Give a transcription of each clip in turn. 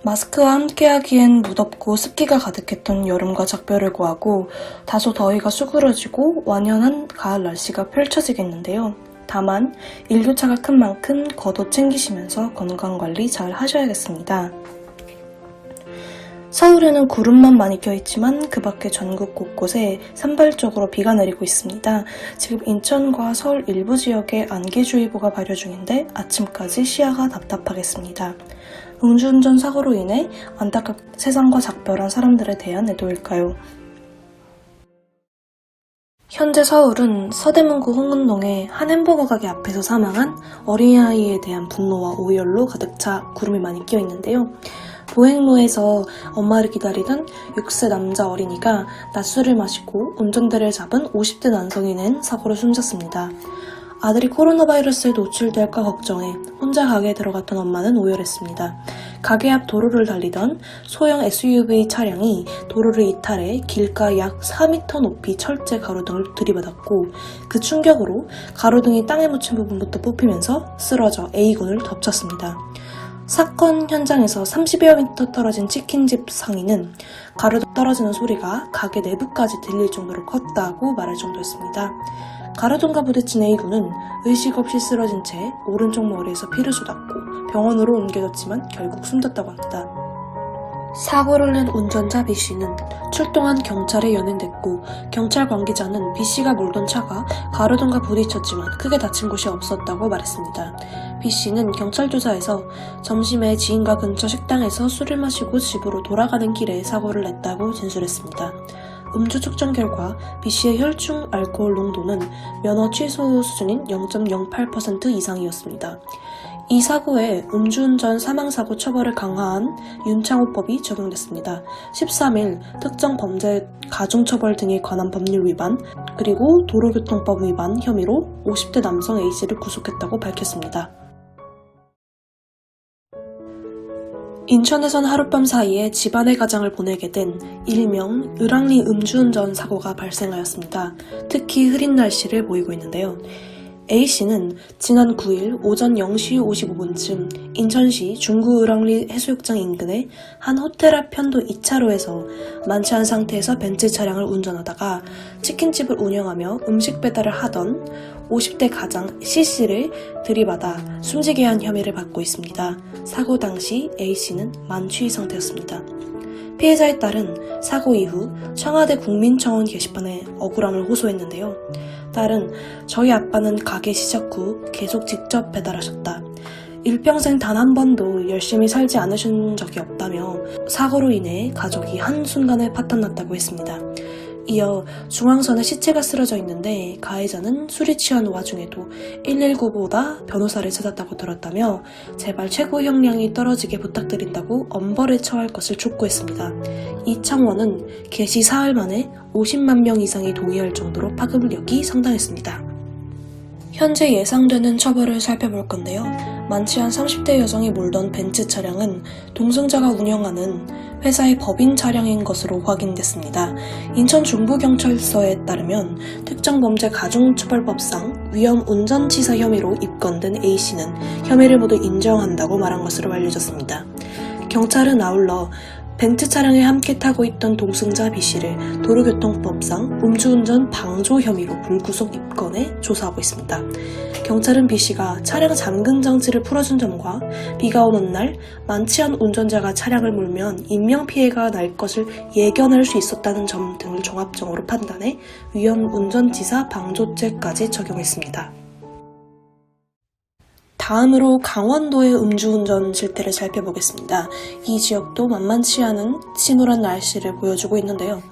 마스크와 함께하기엔 무덥고 습기가 가득했던 여름과 작별을 고하고 다소 더위가 수그러지고 완연한 가을 날씨가 펼쳐지겠는데요. 다만 일교차가 큰 만큼 겉옷 챙기시면서 건강관리 잘 하셔야겠습니다. 서울에는 구름만 많이 껴있지만 그 밖에 전국 곳곳에 산발적으로 비가 내리고 있습니다. 지금 인천과 서울 일부 지역에 안개주의보가 발효 중인데 아침까지 시야가 답답하겠습니다. 음주운전 사고로 인해 안타깝게 세상과 작별한 사람들에 대한 애도일까요? 현재 서울은 서대문구 홍은동의 한 햄버거 가게 앞에서 사망한 어린아이에 대한 분노와 오열로 가득 차 구름이 많이 끼어 있는데요. 보행로에서 엄마를 기다리던 6세 남자 어린이가 낮술을 마시고 운전대를 잡은 50대 남성이 낸 사고로 숨졌습니다. 아들이 코로나 바이러스에 노출될까 걱정해 혼자 가게에 들어갔던 엄마는 오열했습니다. 가게 앞 도로를 달리던 소형 SUV 차량이 도로를 이탈해 길가 약 4m 높이 철제 가로등을 들이받았고 그 충격으로 가로등이 땅에 묻힌 부분부터 뽑히면서 쓰러져 A군을 덮쳤습니다. 사건 현장에서 30여 미터 떨어진 치킨집 상인은 가로등 떨어지는 소리가 가게 내부까지 들릴 정도로 컸다고 말할 정도였습니다. 가로등과 부딪힌 A군은 의식 없이 쓰러진 채 오른쪽 머리에서 피를 쏟았고 병원으로 옮겨졌지만 결국 숨졌다고 합니다. 사고를 낸 운전자 B씨는 출동한 경찰에 연행됐고 경찰 관계자는 B씨가 몰던 차가 가로등과 부딪혔지만 크게 다친 곳이 없었다고 말했습니다. B씨는 경찰 조사에서 점심에 지인과 근처 식당에서 술을 마시고 집으로 돌아가는 길에 사고를 냈다고 진술했습니다. 음주 측정 결과 B씨의 혈중 알코올 농도는 면허 취소 수준인 0.08% 이상이었습니다. 이 사고에 음주운전 사망사고 처벌을 강화한 윤창호법이 적용됐습니다. 13일 특정 범죄 가중처벌 등에 관한 법률 위반 그리고 도로교통법 위반 혐의로 50대 남성 A씨를 구속했다고 밝혔습니다. 인천에선 하룻밤 사이에 집안의 가장을 보내게 된 일명 을왕리 음주운전 사고가 발생하였습니다. 특히 흐린 날씨를 보이고 있는데요. A씨는 지난 9일 오전 0시 55분쯤 인천시 중구 을왕리 해수욕장 인근의 한 호텔 앞 편도 2차로에서 만취한 상태에서 벤츠 차량을 운전하다가 치킨집을 운영하며 음식 배달을 하던 50대 가장 C씨를 들이받아 숨지게 한 혐의를 받고 있습니다. 사고 당시 A씨는 만취 상태였습니다. 피해자의 딸은 사고 이후 청와대 국민청원 게시판에 억울함을 호소했는데요. 딸은 저희 아빠는 가게 시작 후 계속 직접 배달하셨다. 일평생 단 한 번도 열심히 살지 않으신 적이 없다며 사고로 인해 가족이 한순간에 파탄났다고 했습니다. 이어 중앙선에 시체가 쓰러져 있는데 가해자는 술이 취한 와중에도 119보다 변호사를 찾았다고 들었다며 제발 최고 형량이 떨어지게 부탁드린다고 엄벌에 처할 것을 촉구했습니다. 이 청원은 개시 사흘 만에 50만 명 이상이 동의할 정도로 파급력이 상당했습니다. 현재 예상되는 처벌을 살펴볼 건데요. 만취한 30대 여성이 몰던 벤츠 차량은 동승자가 운영하는 회사의 법인 차량인 것으로 확인됐습니다. 인천 중부경찰서에 따르면 특정범죄 가중처벌법상 위험운전치사 혐의로 입건된 A씨는 혐의를 모두 인정한다고 말한 것으로 알려졌습니다. 경찰은 아울러 벤츠 차량에 함께 타고 있던 동승자 B씨를 도로교통법상 음주운전 방조 혐의로 불구속 입건해 조사하고 있습니다. 경찰은 B씨가 차량 잠금 장치를 풀어준 점과 비가 오는 날 만취한 운전자가 차량을 몰면 인명피해가 날 것을 예견할 수 있었다는 점 등을 종합적으로 판단해 위험운전치사 방조죄까지 적용했습니다. 다음으로 강원도의 음주운전 실태를 살펴보겠습니다. 이 지역도 만만치 않은 침울한 날씨를 보여주고 있는데요.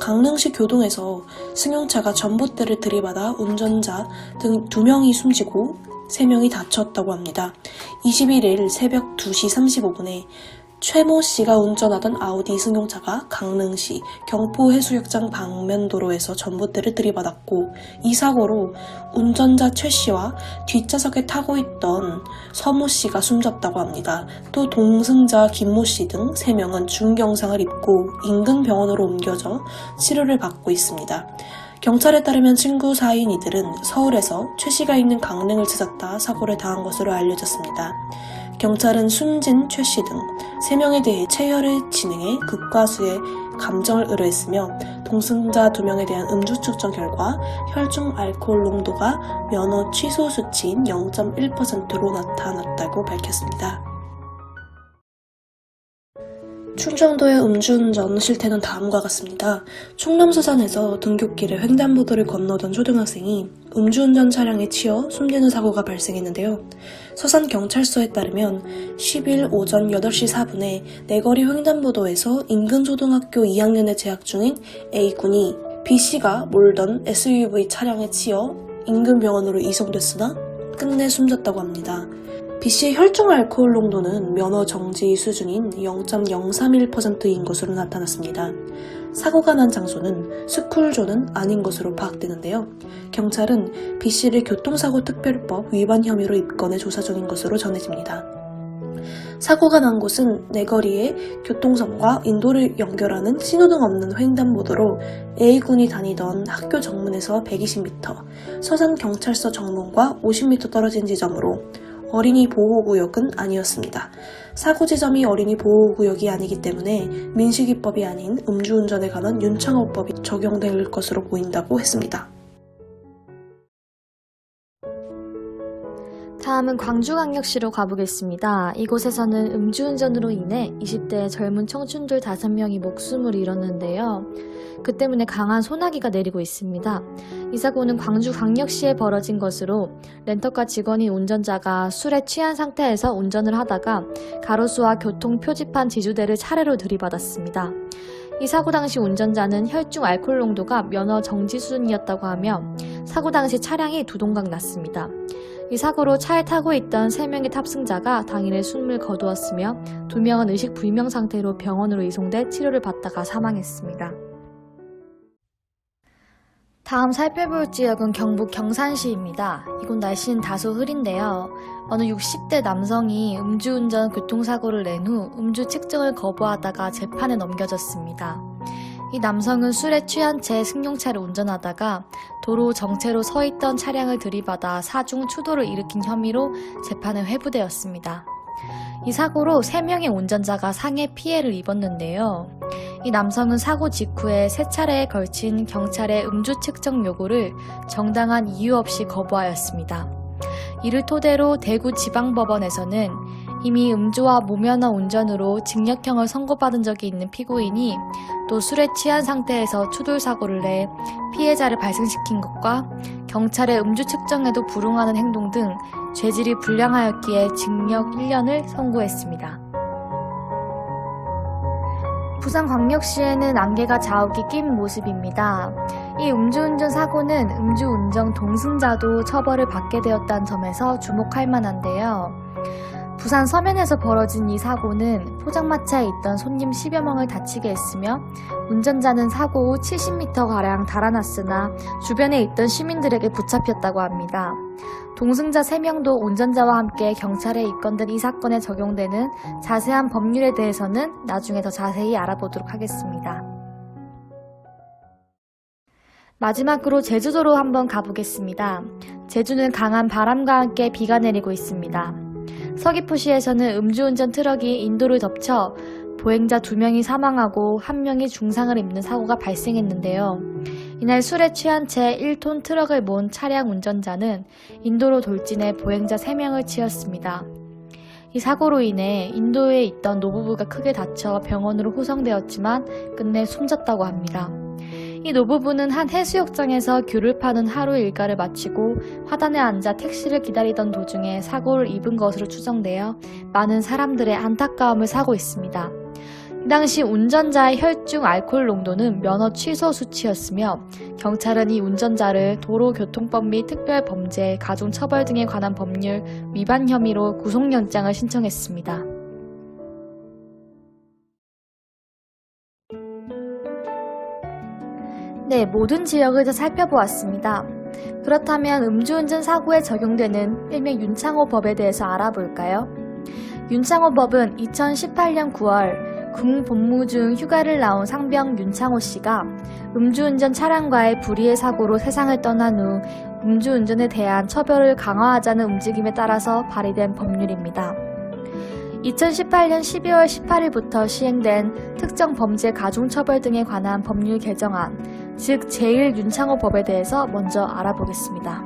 강릉시 교동에서 승용차가 전봇대를 들이받아 운전자 등 2명이 숨지고 3명이 다쳤다고 합니다. 21일 새벽 2시 35분에 최모 씨가 운전하던 아우디 승용차가 강릉시 경포해수욕장 방면도로에서 전봇대를 들이받았고 이 사고로 운전자 최 씨와 뒷좌석에 타고 있던 서모 씨가 숨졌다고 합니다. 또 동승자 김모 씨 등 3명은 중경상을 입고 인근 병원으로 옮겨져 치료를 받고 있습니다. 경찰에 따르면 친구 사이인 이들은 서울에서 최 씨가 있는 강릉을 찾았다 사고를 당한 것으로 알려졌습니다. 경찰은 숨진 최 씨 등 3명에 대해 체혈을 진행해 극과수의 감정을 의뢰했으며 동승자 2명에 대한 음주 측정 결과 혈중 알코올 농도가 면허 취소 수치인 0.1%로 나타났다고 밝혔습니다. 충청도의 음주운전 실태는 다음과 같습니다. 충남서산에서 등굣길에 횡단보도를 건너던 초등학생이 음주운전 차량에 치여 숨지는 사고가 발생했는데요. 서산경찰서에 따르면 10일 오전 8시 4분에 내거리 횡단보도에서 인근 초등학교 2학년에 재학 중인 A군이 B씨가 몰던 SUV 차량에 치여 인근 병원으로 이송됐으나 끝내 숨졌다고 합니다. B씨의 혈중 알코올 농도는 면허 정지 수준인 0.031%인 것으로 나타났습니다. 사고가 난 장소는 스쿨존은 아닌 것으로 파악되는데요. 경찰은 B씨를 교통사고특별법 위반 혐의로 입건해 조사 중인 것으로 전해집니다. 사고가 난 곳은 내거리에 교통선과 인도를 연결하는 신호등 없는 횡단보도로 A군이 다니던 학교 정문에서 120m, 서산경찰서 정문과 50m 떨어진 지점으로 어린이 보호구역은 아니었습니다. 사고 지점이 어린이 보호구역이 아니기 때문에 민식이법이 아닌 음주운전에 관한 윤창호법이 적용될 것으로 보인다고 했습니다. 다음은 광주광역시로 가보겠습니다. 이곳에서는 음주운전으로 인해 20대 젊은 청춘들 5명이 목숨을 잃었는데요. 그 때문에 강한 소나기가 내리고 있습니다. 이 사고는 광주광역시에 벌어진 것으로 렌터카 직원인 운전자가 술에 취한 상태에서 운전을 하다가 가로수와 교통 표지판 지주대를 차례로 들이받았습니다. 이 사고 당시 운전자는 혈중 알코올 농도가 면허 정지 수준이었다고 하며 사고 당시 차량이 두동강 났습니다. 이 사고로 차에 타고 있던 3명의 탑승자가 당일에 숨을 거두었으며 2명은 의식 불명 상태로 병원으로 이송돼 치료를 받다가 사망했습니다. 다음 살펴볼 지역은 경북 경산시입니다. 이곳 날씨는 다소 흐린데요. 어느 60대 남성이 음주운전 교통사고를 낸 후 음주 측정을 거부하다가 재판에 넘겨졌습니다. 이 남성은 술에 취한 채 승용차를 운전하다가 도로 정체로 서 있던 차량을 들이받아 사중 추돌을 일으킨 혐의로 재판에 회부되었습니다. 이 사고로 3명의 운전자가 상해 피해를 입었는데요. 이 남성은 사고 직후에 3차례에 걸친 경찰의 음주 측정 요구를 정당한 이유 없이 거부하였습니다. 이를 토대로 대구지방법원에서는 이미 음주와 무면허 운전으로 징역형을 선고받은 적이 있는 피고인이 또 술에 취한 상태에서 추돌사고를 내 피해자를 발생시킨 것과 경찰의 음주 측정에도 불응하는 행동 등 죄질이 불량하였기에 징역 1년을 선고했습니다. 부산광역시에는 안개가 자욱이 낀 모습입니다. 이 음주운전 사고는 음주운전 동승자도 처벌을 받게 되었다는 점에서 주목할 만한데요. 부산 서면에서 벌어진 이 사고는 포장마차에 있던 손님 10여 명을 다치게 했으며 운전자는 사고 후 70m가량 달아났으나 주변에 있던 시민들에게 붙잡혔다고 합니다. 동승자 3명도 운전자와 함께 경찰에 입건된 이 사건에 적용되는 자세한 법률에 대해서는 나중에 더 자세히 알아보도록 하겠습니다. 마지막으로 제주도로 한번 가보겠습니다. 제주는 강한 바람과 함께 비가 내리고 있습니다. 서귀포시에서는 음주운전 트럭이 인도를 덮쳐 보행자 2명이 사망하고 1명이 중상을 입는 사고가 발생했는데요. 이날 술에 취한 채 1톤 트럭을 모은 차량 운전자는 인도로 돌진해 보행자 3명을 치었습니다. 이 사고로 인해 인도에 있던 노부부가 크게 다쳐 병원으로 후송되었지만 끝내 숨졌다고 합니다. 이 노부부는 한 해수욕장에서 귤을 파는 하루 일과를 마치고 화단에 앉아 택시를 기다리던 도중에 사고를 입은 것으로 추정되어 많은 사람들의 안타까움을 사고 있습니다. 이 당시 운전자의 혈중 알코올 농도는 면허 취소 수치였으며 경찰은 이 운전자를 도로교통법 및 특별범죄, 가중처벌 등에 관한 법률 위반 혐의로 구속영장을 신청했습니다. 네, 모든 지역을 다 살펴보았습니다. 그렇다면 음주운전 사고에 적용되는 일명 윤창호법에 대해서 알아볼까요? 윤창호법은 2018년 9월 군복무 중 휴가를 나온 상병 윤창호 씨가 음주운전 차량과의 불의의 사고로 세상을 떠난 후 음주운전에 대한 처벌을 강화하자는 움직임에 따라서 발의된 법률입니다. 2018년 12월 18일부터 시행된 특정 범죄 가중처벌 등에 관한 법률 개정안, 즉 제1윤창호법에 대해서 먼저 알아보겠습니다.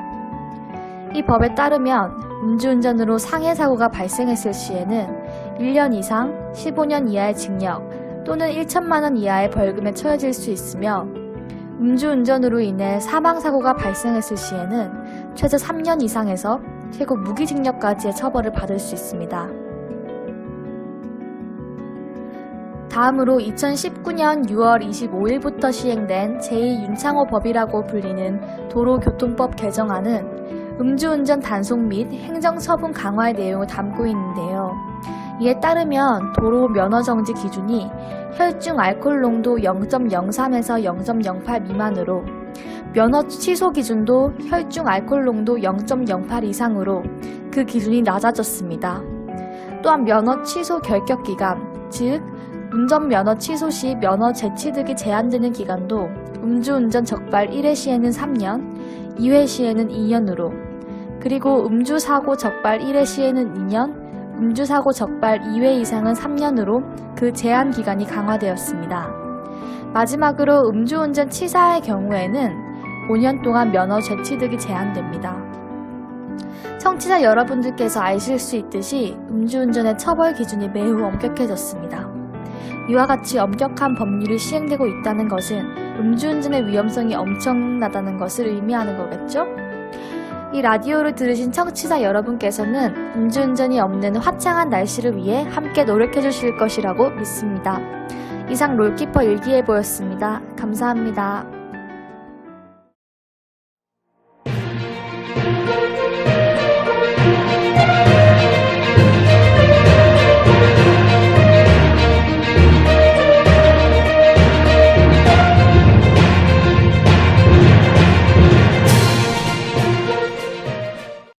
이 법에 따르면 음주운전으로 상해사고가 발생했을 시에는 1년 이상 15년 이하의 징역 또는 1천만 원 이하의 벌금에 처해질 수 있으며 음주운전으로 인해 사망사고가 발생했을 시에는 최저 3년 이상에서 최고 무기징역까지의 처벌을 받을 수 있습니다. 다음으로 2019년 6월 25일부터 시행된 제2윤창호법이라고 불리는 도로교통법 개정안은 음주운전 단속 및 행정처분 강화의 내용을 담고 있는데요. 이에 따르면 도로 면허정지 기준이 혈중 알코올 농도 0.03에서 0.08 미만으로 면허 취소 기준도 혈중 알코올 농도 0.08 이상으로 그 기준이 낮아졌습니다. 또한 면허 취소 결격 기간, 즉 운전면허 취소 시 면허 재취득이 제한되는 기간도 음주운전 적발 1회 시에는 3년, 2회 시에는 2년으로, 그리고 음주사고 적발 1회 시에는 2년, 음주사고 적발 2회 이상은 3년으로 그 제한 기간이 강화되었습니다. 마지막으로 음주운전 치사의 경우에는 5년 동안 면허 재취득이 제한됩니다. 청취자 여러분들께서 아실 수 있듯이 음주운전의 처벌 기준이 매우 엄격해졌습니다. 이와 같이 엄격한 법률이 시행되고 있다는 것은 음주운전의 위험성이 엄청나다는 것을 의미하는 거겠죠? 이 라디오를 들으신 청취자 여러분께서는 음주운전이 없는 화창한 날씨를 위해 함께 노력해 주실 것이라고 믿습니다. 이상 롤키퍼 일기예보였습니다. 감사합니다.